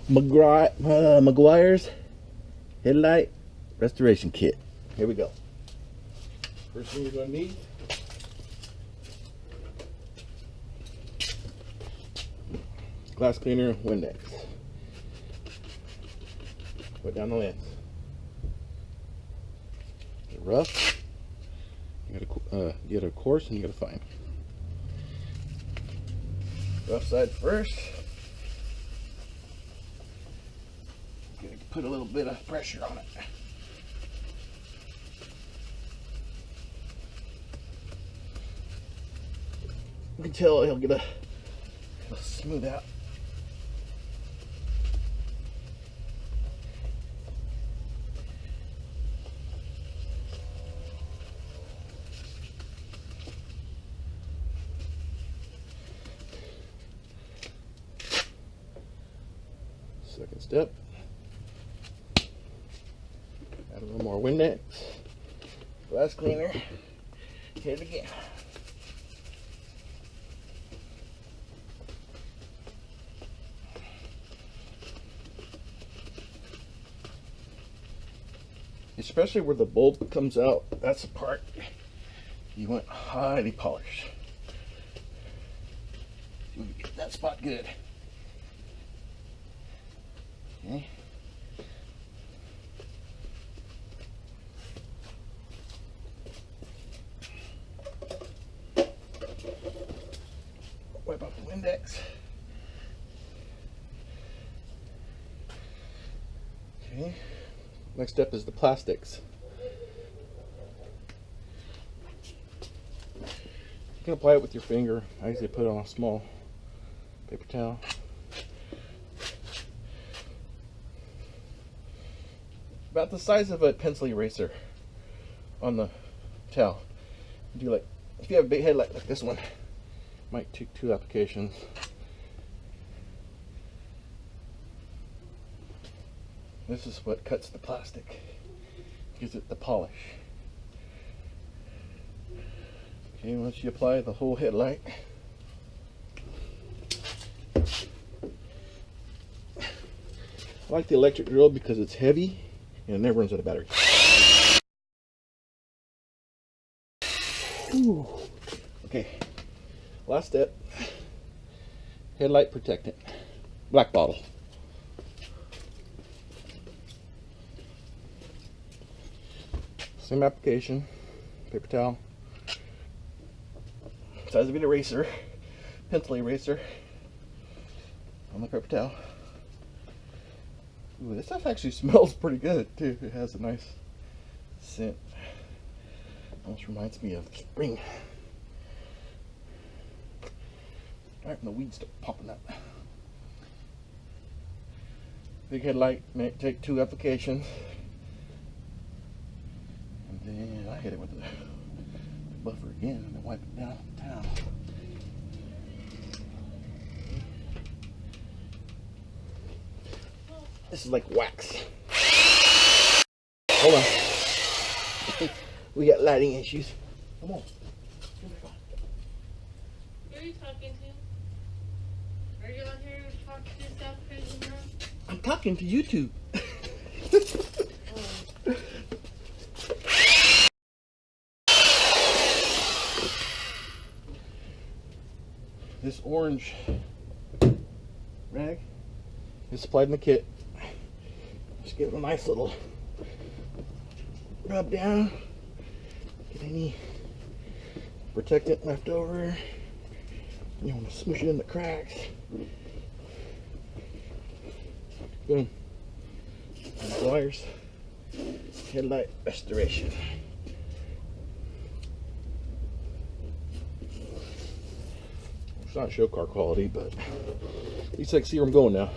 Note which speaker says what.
Speaker 1: Meguiars Headlight Restoration Kit. Here we go. First thing you're going to need, glass cleaner and Windex. Put down the lens. Get rough. You gotta get a coarse and you gotta fine. Rough side first. Gotta put a little bit of pressure on it. You can tell it'll smooth out. Second step, add a little more Windex, glass cleaner, hit it again. Especially where the bulb comes out, that's the part you want highly polished. You want to get that spot good. Okay. Wipe out the Windex. Okay. Next step is the plastics. You can apply it with your finger. I usually put it on a small paper towel. About the size of a pencil eraser on the towel. Do like, if you have a big headlight like this one, might take 2 applications. This is what cuts the plastic, gives it the polish. Okay, once you apply the whole headlight, I like the electric drill because it's heavy and it never runs out of battery. Ooh. Okay, last step, headlight protectant, black bottle. Same application, paper towel, size of an eraser, pencil eraser on the paper towel. Ooh, this stuff actually smells pretty good too. It has a nice scent. Almost reminds me of spring. Right when the weeds start popping up. Big headlight may take 2 applications. And then I hit it with the buffer again and then wipe it down. This is like wax. Hold on. We got lighting issues. Come on.
Speaker 2: Who are you talking to? Are you on here talking to yourself crazy now?
Speaker 1: I'm talking to YouTube. This orange rag is supplied in the kit. Just give it a nice little rub down. Get any protectant left over. You want to smoosh it in the cracks. Boom. Meguiars Headlight Restoration. It's not show car quality, but at least I can see where I'm going now.